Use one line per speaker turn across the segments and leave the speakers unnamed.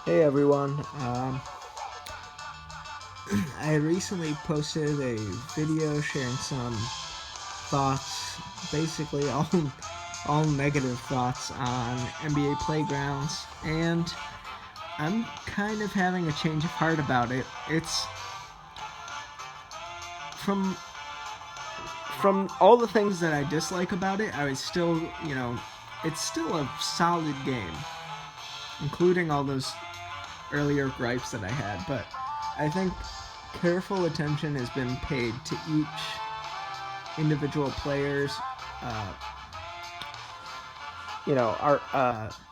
Hey everyone. I recently posted a video sharing some thoughts, basically all negative thoughts on NBA playgrounds, and I'm kind of having a change of heart about it. It's from from all the things that I dislike about it, I was still, it's still a solid game, including all those earlier gripes that I had, but I think careful attention has been paid to each individual players, uh,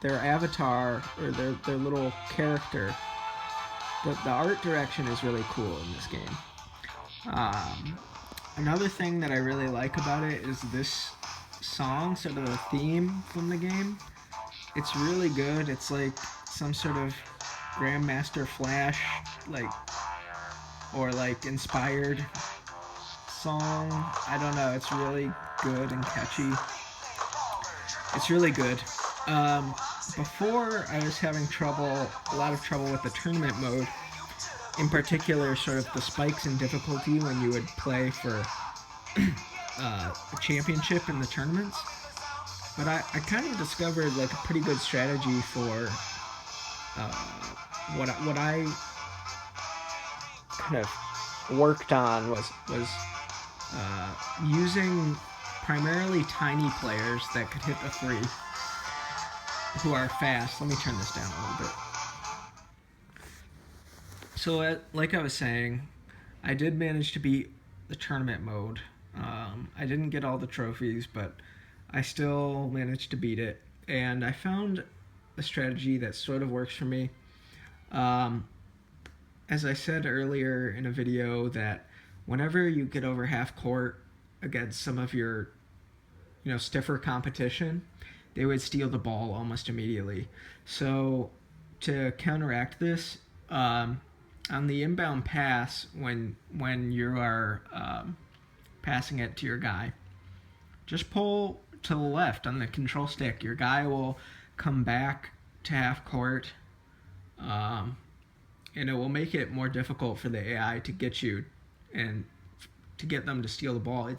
their avatar or their little character. The art direction is really cool in this game. Um, Another thing that I really like about it is this song, sort of the theme from the game. It's really good. It's like some sort of Grandmaster Flash, like or like inspired song. I don't know. It's really good and catchy. It's really good. Um, Before I was having a lot of trouble with the tournament mode. In particular, sort of the spikes in difficulty when you would play for a championship in the tournaments. But I kind of discovered like a pretty good strategy for what I kind of worked on was using primarily tiny players that could hit the three who are fast. Let me turn this down a little bit. So, like I was saying, I did manage to beat the tournament mode. I didn't get all the trophies, but I still managed to beat it. And I found a strategy that sort of works for me. Um, as I said earlier in a video, that whenever you get over half court against some of your stiffer competition, they would steal the ball almost immediately. So to counteract this, on the inbound pass, when you are passing it to your guy, just pull to the left on the control stick. Your guy will come back to half court, um, and it will make it more difficult for the AI to get you and to get them to steal the ball.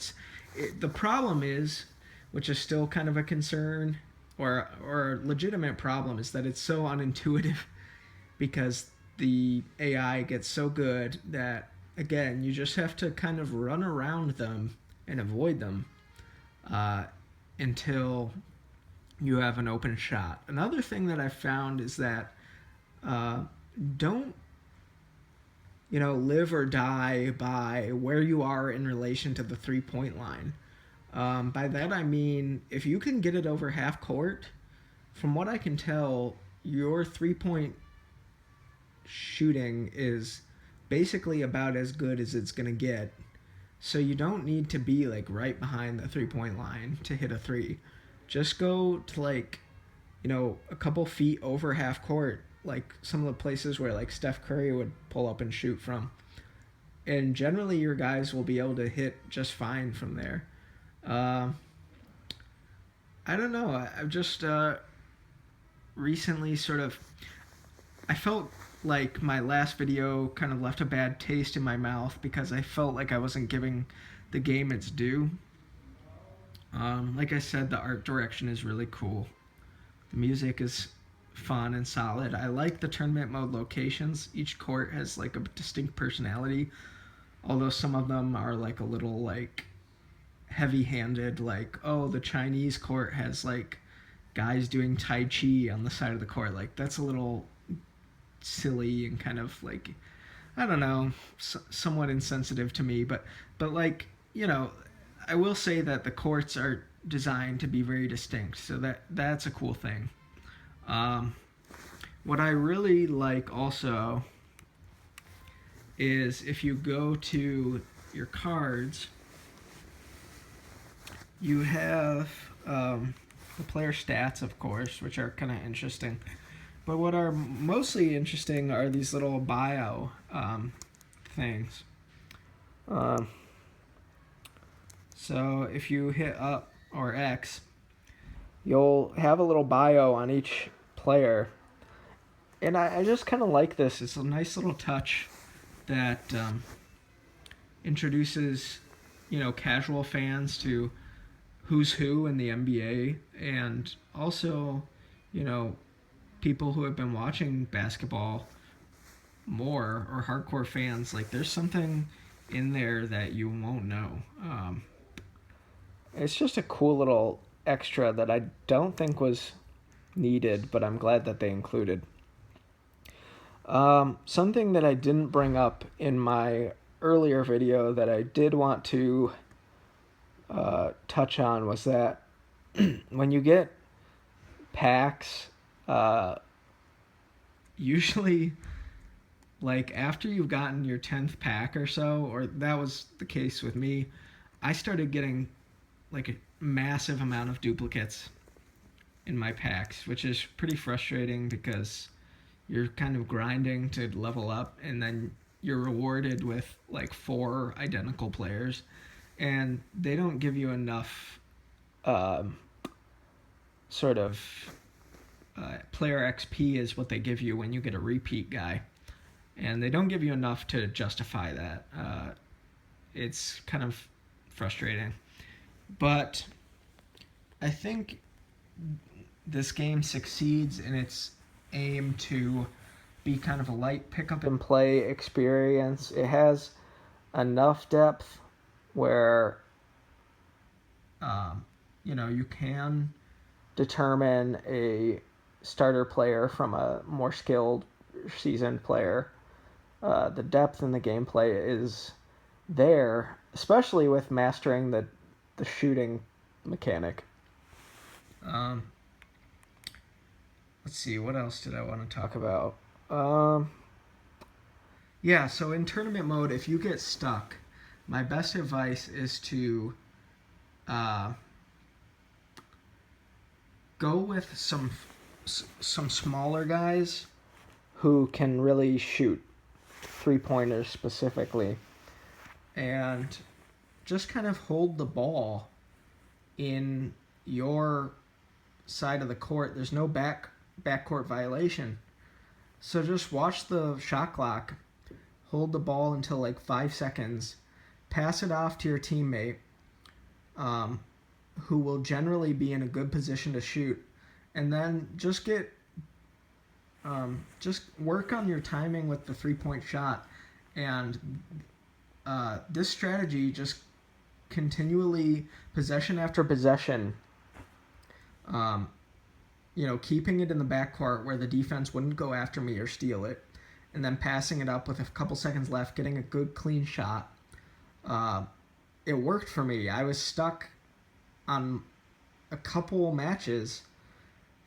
The problem is, which is still kind of a concern or a legitimate problem, is that it's so unintuitive because the AI gets so good that again you just have to kind of run around them and avoid them uh, until you have an open shot. Another thing that I found is that uh, don't live or die by where you are in relation to the 3 point line. By that I mean if you can get it over half court, from what I can tell, your 3 point shooting is basically about as good as it's going to get. So you don't need to be like right behind the 3 point line to hit a three. Just go to like, a couple feet over half court, like some of the places where like Steph Curry would pull up and shoot from. And generally your guys will be able to hit just fine from there. Uh, I don't know. I've just recently sort of I felt like my last video kind of left a bad taste in my mouth because I felt like I wasn't giving the game its due. Like I said, the art direction is really cool. The music is fun and solid. I like the tournament mode locations. Each court has like a distinct personality, although some of them are like a little like heavy-handed. Like, oh, the Chinese court has like guys doing tai chi on the side of the court. Like that's a little silly and kind of like I don't know, somewhat insensitive to me. But like I will say that the courts are designed to be very distinct, so that's a cool thing. Um, what I really like also is if you go to your cards, you have the player stats, of course, which are kind of interesting. But what are mostly interesting are these little bio things. Um, so if you hit up or X, you'll have a little bio on each player. And I just kind of like this. It's a nice little touch that introduces, casual fans to who's who in the NBA, and also, you know, people who have been watching basketball more, or hardcore fans. Like, there's something in there that you won't know. It's just a cool little extra that I don't think was needed, but I'm glad that they included. Something that I didn't bring up in my earlier video that I did want to touch on was that when you get packs, uh, usually, like, after you've gotten your 10th pack or so, or that was the case with me, I started getting like a massive amount of duplicates in my packs, which is pretty frustrating because you're kind of grinding to level up, and then you're rewarded with like 4 identical players, and they don't give you enough um, sort of player XP is what they give you when you get a repeat guy, and they don't give you enough to justify that. It's kind of frustrating, but I think this game succeeds in its aim to be kind of a light pick up and play experience. It has enough depth where you can determine a starter player from a more skilled, seasoned player. The depth in the gameplay is there, especially with mastering the shooting mechanic. Um, let's see, what else did I want to talk about? Yeah, so in tournament mode, if you get stuck, my best advice is to go with some smaller guys who can really shoot 3-pointers specifically, and just kind of hold the ball in your side of the court. There's no backcourt violation, so just watch the shot clock, hold the ball until like 5 seconds, pass it off to your teammate, who will generally be in a good position to shoot, and then just work on your timing with the 3-point shot. And this strategy, just continually, possession after possession, keeping it in the backcourt where the defense wouldn't go after me or steal it, and then passing it up with a couple seconds left, getting a good clean shot. It worked for me. I was stuck on a couple matches,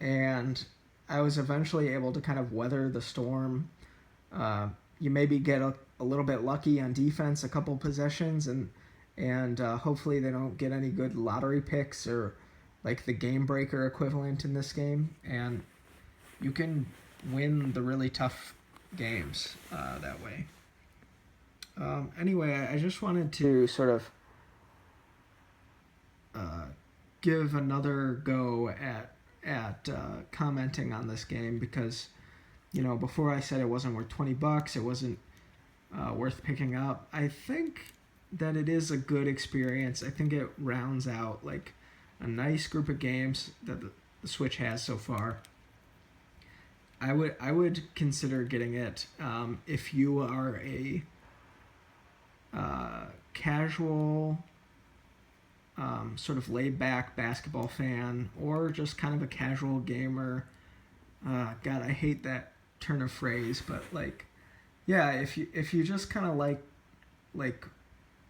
and I was eventually able to kind of weather the storm. You maybe get a little bit lucky on defense, a couple possessions, and hopefully they don't get any good lottery picks or like the game breaker equivalent in this game, and you can win the really tough games that way. Anyway, I just wanted to sort of give another go at commenting on this game, because before I said it wasn't worth $20, it wasn't worth picking up. I think that it is a good experience. I think it rounds out like a nice group of games that the Switch has so far. I would consider getting it if you are a casual, sort of laid back basketball fan, or just kind of a casual gamer. God, I hate that turn of phrase, but like, yeah, if you just kind of like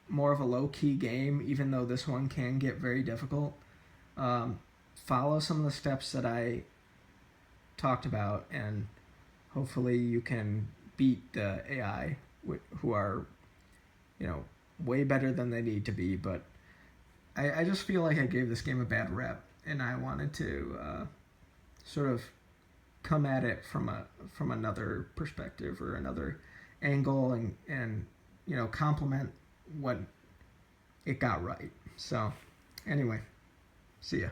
more of a low key game, even though this one can get very difficult, follow some of the steps that I talked about, and hopefully you can beat the AI, who are way better than they need to be. But I just feel like I gave this game a bad rep, and I wanted to sort of come at it from another perspective or another angle, and compliment what it got right. So anyway, see ya.